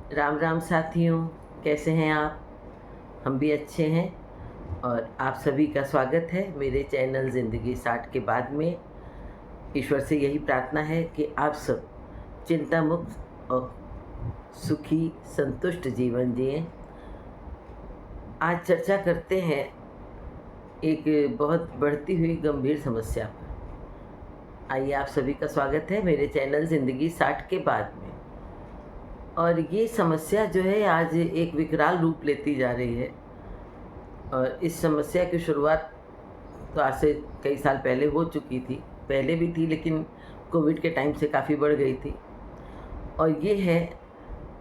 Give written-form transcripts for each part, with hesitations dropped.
राम राम साथियों, कैसे हैं आप? हम भी अच्छे हैं और आप सभी का स्वागत है मेरे चैनल ज़िंदगी 60 के बाद में। ईश्वर से यही प्रार्थना है कि आप सब चिंता मुक्त और सुखी संतुष्ट जीवन जिएं। आज चर्चा करते हैं एक बहुत बढ़ती हुई गंभीर समस्या पर। आइए, आप सभी का स्वागत है मेरे चैनल ज़िंदगी 60 के बाद में। और ये समस्या जो है आज एक विकराल रूप लेती जा रही है। और इस समस्या की शुरुआत तो आज से कई साल पहले हो चुकी थी, पहले भी थी लेकिन कोविड के टाइम से काफ़ी बढ़ गई थी। और ये है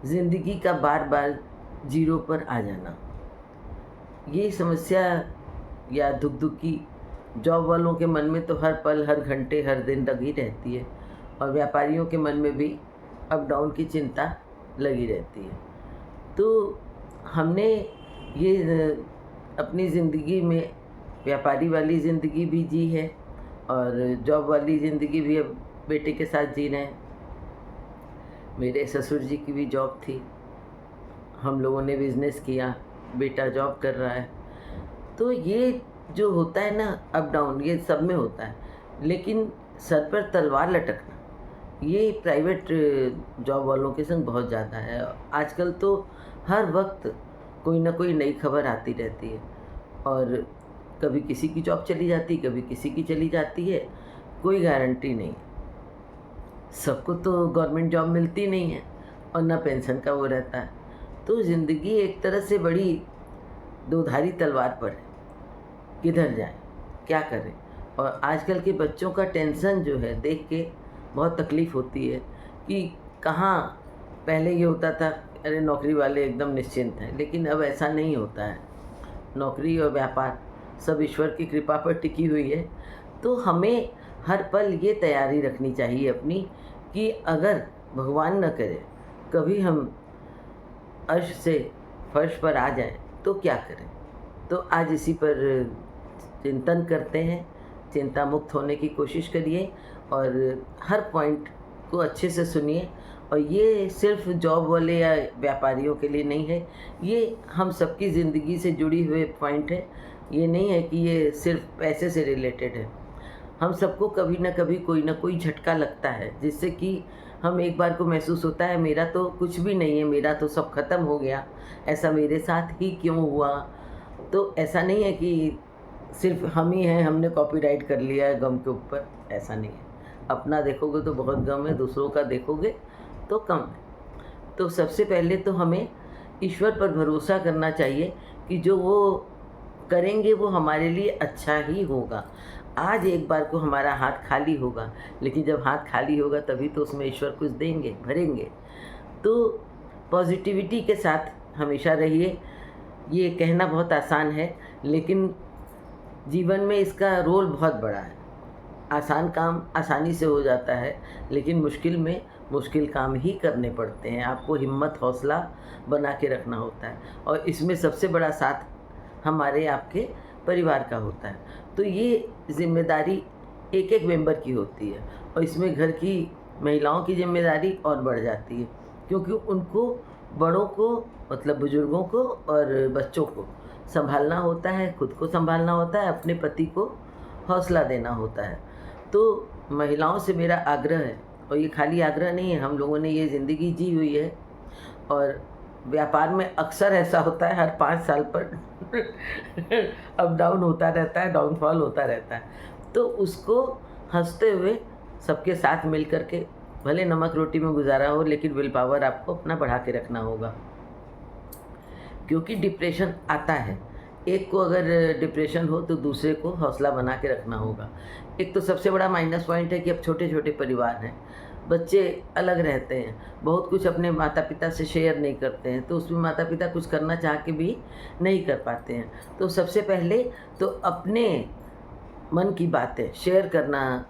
ज़िंदगी का बार बार जीरो पर आ जाना। ये समस्या या दुखी जॉब वालों के मन में तो हर पल, हर घंटे, हर दिन लगी रहती है और व्यापारियों के मन में भी अप डाउन की चिंता लगी रहती है। तो हमने ये अपनी ज़िंदगी में व्यापारी वाली ज़िंदगी भी जी है और जॉब वाली ज़िंदगी भी अब बेटे के साथ जी रहे हैं। मेरे ससुर जी की भी जॉब थी, हम लोगों ने बिज़नेस किया, बेटा जॉब कर रहा है। तो ये जो होता है ना अप डाउन, ये सब में होता है। लेकिन सर पर तलवार लटकना ये प्राइवेट जॉब वालों के संग बहुत ज़्यादा है। आजकल तो हर वक्त कोई ना कोई नई खबर आती रहती है और कभी किसी की जॉब चली जाती, कभी किसी की चली जाती है, कोई गारंटी नहीं है। सबको तो गवर्नमेंट जॉब मिलती नहीं है और ना पेंशन का वो रहता है। तो ज़िंदगी एक तरह से बड़ी दोधारी तलवार पर है, किधर जाएं, क्या करें। और आजकल के बच्चों का टेंशन जो है देख के बहुत तकलीफ़ होती है कि कहाँ पहले ये होता था, अरे नौकरी वाले एकदम निश्चिंत हैं, लेकिन अब ऐसा नहीं होता है। नौकरी और व्यापार सब ईश्वर की कृपा पर टिकी हुई है। तो हमें हर पल ये तैयारी रखनी चाहिए अपनी कि अगर भगवान न करे कभी हम अर्श से फर्श पर आ जाएं तो क्या करें। तो आज इसी पर चिंतन करते हैं, चिंता मुक्त होने की कोशिश करिए और हर पॉइंट को अच्छे से सुनिए। और ये सिर्फ जॉब वाले या व्यापारियों के लिए नहीं है, ये हम सबकी ज़िंदगी से जुड़ी हुए पॉइंट है। ये नहीं है कि ये सिर्फ पैसे से रिलेटेड है। हम सबको कभी ना कभी कोई ना कोई झटका लगता है जिससे कि हम एक बार को महसूस होता है मेरा तो कुछ भी नहीं है, मेरा तो सब खत्म हो गया, ऐसा मेरे साथ ही क्यों हुआ। तो ऐसा नहीं है कि सिर्फ हम ही हैं, हमने कॉपीराइट कर लिया है गम के ऊपर, ऐसा नहीं है। अपना देखोगे तो बहुत गम है, दूसरों का देखोगे तो कम है। तो सबसे पहले तो हमें ईश्वर पर भरोसा करना चाहिए कि जो वो करेंगे वो हमारे लिए अच्छा ही होगा। आज एक बार को हमारा हाथ खाली होगा, लेकिन जब हाथ खाली होगा तभी तो उसमें ईश्वर कुछ देंगे, भरेंगे। तो पॉजिटिविटी के साथ हमेशा रहिए। ये कहना बहुत आसान है लेकिन जीवन में इसका रोल बहुत बड़ा है। आसान काम आसानी से हो जाता है लेकिन मुश्किल में मुश्किल काम ही करने पड़ते हैं। आपको हिम्मत, हौसला बना के रखना होता है और इसमें सबसे बड़ा साथ हमारे आपके परिवार का होता है। तो ये ज़िम्मेदारी एक एक मेंबर की होती है और इसमें घर की महिलाओं की ज़िम्मेदारी और बढ़ जाती है, क्योंकि उनको बड़ों को मतलब बुज़ुर्गों को और बच्चों को संभालना होता है, खुद को संभालना होता है, अपने पति को हौसला देना होता है। तो महिलाओं से मेरा आग्रह है, और ये खाली आग्रह नहीं है, हम लोगों ने ये ज़िंदगी जी हुई है और व्यापार में अक्सर ऐसा होता है हर 5 साल पर अप डाउन होता रहता है, डाउनफॉल होता रहता है। तो उसको हँसते हुए सबके साथ मिल कर के, भले नमक रोटी में गुजारा हो लेकिन विल पावर आपको अपना बढ़ा के रखना होगा, क्योंकि डिप्रेशन आता है। एक को अगर डिप्रेशन हो तो दूसरे को हौसला बना के रखना होगा। एक तो सबसे बड़ा माइनस पॉइंट है कि अब छोटे-छोटे परिवार हैं, बच्चे अलग रहते हैं, बहुत कुछ अपने माता-पिता से शेयर नहीं करते हैं, तो उसमें माता-पिता कुछ करना चाह के भी नहीं कर पाते हैं। तो सबसे पहले तो अपने मन की बातें शेयर करना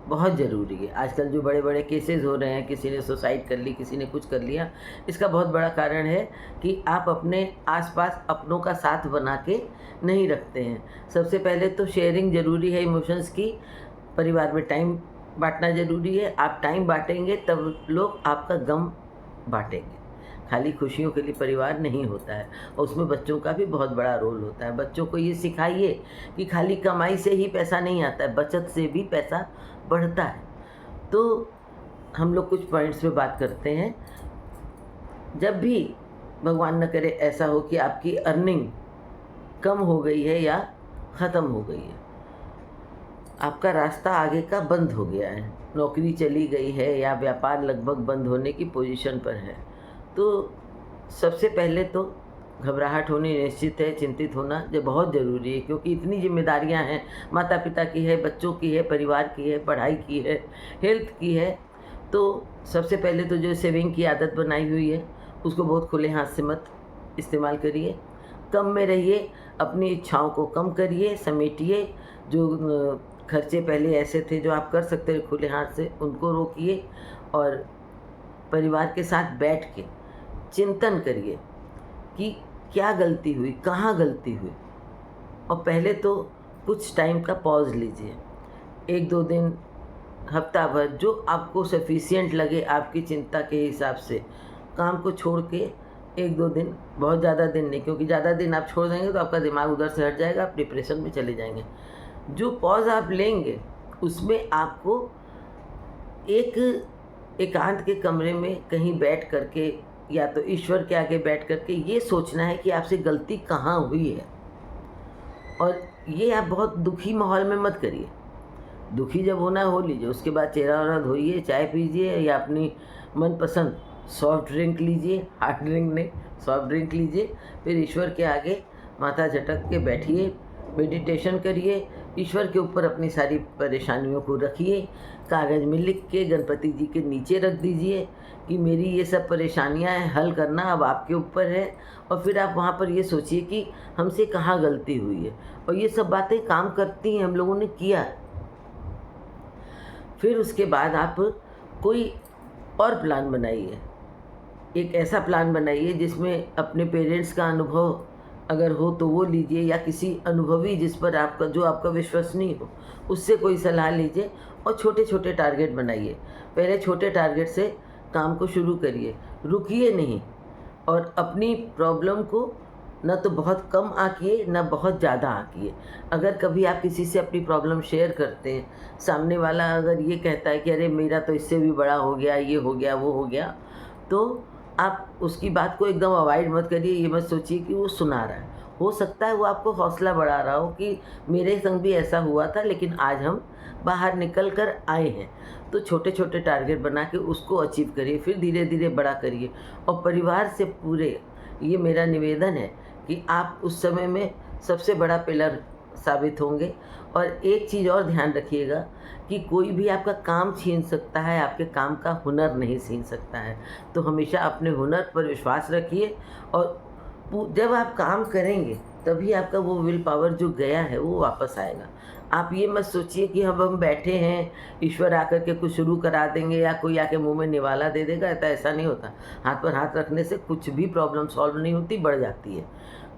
बहुत ज़रूरी है। आजकल जो बड़े-बड़े केसेस हो रहे हैं, किसी ने सुसाइड कर ली, किसी ने कुछ कर लिया, इसका बहुत बड़ा कारण है कि आप अपने आस-पास अपनों का साथ बना के नहीं रखते हैं। सबसे पहले तो शेयरिंग ज़रूरी है इमोशंस की, परिवार में टाइम बाँटना ज़रूरी है। आप टाइम बाँटेंगे तब लोग आपका गम बाँटेंगे। खाली खुशियों के लिए परिवार नहीं होता है, और उसमें बच्चों का भी बहुत बड़ा रोल होता है। बच्चों को ये सिखाइए कि खाली कमाई से ही पैसा नहीं आता है, बचत से भी पैसा बढ़ता है। तो हम लोग कुछ पॉइंट्स पे बात करते हैं। जब भी भगवान न करे ऐसा हो कि आपकी अर्निंग कम हो गई है या ख़त्म हो गई है, आपका रास्ता आगे का बंद हो गया है, नौकरी चली गई है या व्यापार लगभग बंद होने की पोजीशन पर है, तो सबसे पहले तो घबराहट होनी निश्चित है, चिंतित होना जो बहुत ज़रूरी है, क्योंकि इतनी जिम्मेदारियां हैं, माता पिता की है, बच्चों की है, परिवार की है, पढ़ाई की है, हेल्थ की है। तो सबसे पहले तो जो सेविंग की आदत बनाई हुई है उसको बहुत खुले हाथ से मत इस्तेमाल करिए, कम में रहिए, अपनी इच्छाओं को कम करिए, समेटिए। जो खर्चे पहले ऐसे थे जो आप कर सकते थे खुले हाथ से, उनको रोकिए और परिवार के साथ बैठ के चिंतन करिए कि क्या गलती हुई, कहाँ गलती हुई। और पहले तो कुछ टाइम का पॉज लीजिए, 1-2 दिन, हफ्ता भर, जो आपको सफिशिएंट लगे आपकी चिंता के हिसाब से काम को छोड़ के 1-2 दिन, बहुत ज़्यादा दिन नहीं, क्योंकि ज़्यादा दिन आप छोड़ देंगे तो आपका दिमाग उधर से हट जाएगा, आप डिप्रेशन में चले जाएंगे। जो पॉज आप लेंगे उसमें आपको एक एकांत के कमरे में कहीं बैठ करके या तो ईश्वर के आगे बैठ करके ये सोचना है कि आपसे गलती कहाँ हुई है। और ये आप बहुत दुखी माहौल में मत करिए, दुखी जब होना हो लीजिए, उसके बाद चेहरा वरा धोइए, चाय पीजिए या अपनी मनपसंद सॉफ्ट ड्रिंक लीजिए, हार्ड ड्रिंक नहीं, सॉफ्ट ड्रिंक लीजिए। फिर ईश्वर के आगे माथा झटक के बैठिए, मेडिटेशन करिए, ईश्वर के ऊपर अपनी सारी परेशानियों को रखिए, कागज़ में लिख के गणपति जी के नीचे रख दीजिए कि मेरी ये सब परेशानियां हैं, हल करना अब आपके ऊपर है। और फिर आप वहाँ पर ये सोचिए कि हमसे कहाँ गलती हुई है, और ये सब बातें काम करती हैं, हम लोगों ने किया। फिर उसके बाद आप कोई और प्लान बनाइए, एक ऐसा प्लान बनाइए जिसमें अपने पेरेंट्स का अनुभव अगर हो तो वो लीजिए, या किसी अनुभवी जिस पर आपका, जो आपका विश्वसनीय हो, उससे कोई सलाह लीजिए और छोटे छोटे टारगेट बनाइए। पहले छोटे टारगेट से काम को शुरू करिए, रुकिए नहीं, और अपनी प्रॉब्लम को न तो बहुत कम आंकिए न बहुत ज़्यादा आंकिए। अगर कभी आप किसी से अपनी प्रॉब्लम शेयर करते हैं, सामने वाला अगर ये कहता है कि अरे मेरा तो इससे भी बड़ा हो गया, ये हो गया, वो हो गया, तो आप उसकी बात को एकदम अवॉइड मत करिए। ये मत सोचिए कि वो सुना रहा है, हो सकता है वो आपको हौसला बढ़ा रहा हो कि मेरे संग भी ऐसा हुआ था लेकिन आज हम बाहर निकल कर आए हैं। तो छोटे छोटे टारगेट बना के उसको अचीव करिए, फिर धीरे धीरे बड़ा करिए। और परिवार से पूरे, ये मेरा निवेदन है कि आप उस समय में सबसे बड़ा पिलर साबित होंगे। और एक चीज़ और ध्यान रखिएगा कि कोई भी आपका काम छीन सकता है, आपके काम का हुनर नहीं छीन सकता है। तो हमेशा अपने हुनर पर विश्वास रखिए, और जब आप काम करेंगे तभी आपका वो विल पावर जो गया है वो वापस आएगा। आप ये मत सोचिए कि हम बैठे हैं, ईश्वर आकर के कुछ शुरू करा देंगे या कोई आके मुंह में निवाला दे देगा, तो ऐसा नहीं होता। हाथ पर हाथ रखने से कुछ भी प्रॉब्लम सॉल्व नहीं होती, बढ़ जाती है।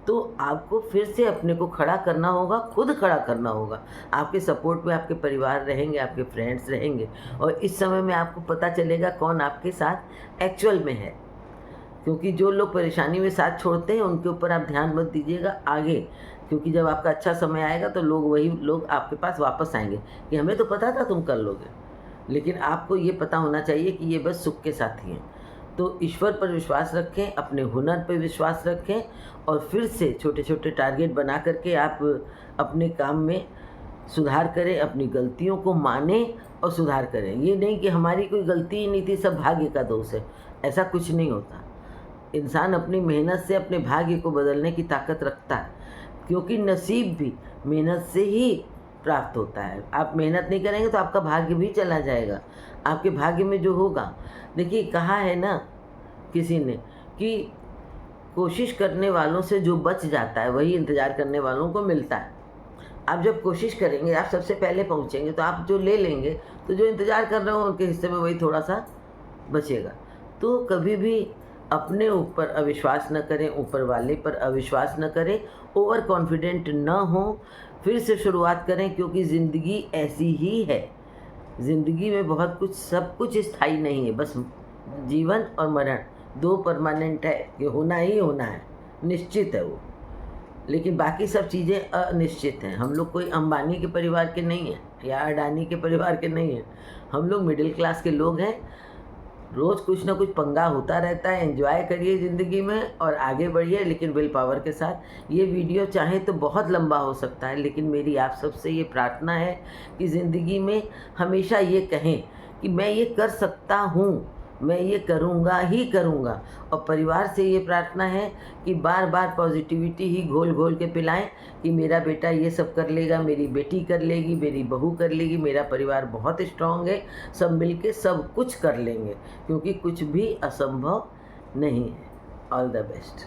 तो आपको फिर से अपने को खड़ा करना होगा, खुद खड़ा करना होगा। आपके सपोर्ट में आपके परिवार रहेंगे, आपके फ्रेंड्स रहेंगे, और इस समय में आपको पता चलेगा कौन आपके साथ एक्चुअल में है। क्योंकि जो लोग परेशानी में साथ छोड़ते हैं उनके ऊपर आप ध्यान मत दीजिएगा आगे, क्योंकि जब आपका अच्छा समय आएगा तो वही लोग आपके पास वापस आएंगे कि हमें तो पता था तुम कर लोगे। लेकिन आपको ये पता होना चाहिए कि ये बस सुख के साथी हैं। तो ईश्वर पर विश्वास रखें, अपने हुनर पर विश्वास रखें, और फिर से छोटे छोटे टारगेट बना करके आप अपने काम में सुधार करें, अपनी गलतियों को मानें और सुधार करें। ये नहीं कि हमारी कोई गलती ही नहीं थी, सब भाग्य का दोष है, ऐसा कुछ नहीं होता। इंसान अपनी मेहनत से अपने भाग्य को बदलने की ताकत रखता है, क्योंकि नसीब भी मेहनत से ही प्राप्त होता है। आप मेहनत नहीं करेंगे तो आपका भाग्य भी चला जाएगा। आपके भाग्य में जो होगा, देखिए कहा है ना किसी ने कि कोशिश करने वालों से जो बच जाता है वही इंतज़ार करने वालों को मिलता है। आप जब कोशिश करेंगे, आप सबसे पहले पहुंचेंगे, तो आप जो ले लेंगे, तो जो इंतज़ार कर रहे हो उनके हिस्से में वही थोड़ा सा बचेगा। तो कभी भी अपने ऊपर अविश्वास न करें, ऊपर वाले पर अविश्वास न करें, ओवर कॉन्फिडेंट न हो। फिर से शुरुआत करें, क्योंकि ज़िंदगी ऐसी ही है। ज़िंदगी में बहुत कुछ, सब कुछ स्थायी नहीं है, बस जीवन और मरण 2 परमानेंट है कि होना ही होना है, निश्चित है वो। लेकिन बाकी सब चीज़ें अनिश्चित हैं। हम लोग कोई अंबानी के परिवार के नहीं हैं या अडानी के परिवार के नहीं हैं। हम लोग मिडिल क्लास के लोग हैं। रोज़ कुछ ना कुछ पंगा होता रहता है। एंजॉय करिए ज़िंदगी में और आगे बढ़िए, लेकिन विल पावर के साथ। ये वीडियो चाहे तो बहुत लंबा हो सकता है, लेकिन मेरी आप सबसे ये प्रार्थना है कि ज़िंदगी में हमेशा ये कहें कि मैं ये कर सकता हूँ, मैं ये करूँगा ही करूँगा। और परिवार से ये प्रार्थना है कि बार बार पॉजिटिविटी ही घोल घोल के पिलाएं कि मेरा बेटा ये सब कर लेगा, मेरी बेटी कर लेगी, मेरी बहू कर लेगी, मेरा परिवार बहुत स्ट्रांग है, सब मिलके सब कुछ कर लेंगे, क्योंकि कुछ भी असंभव नहीं है। All the best.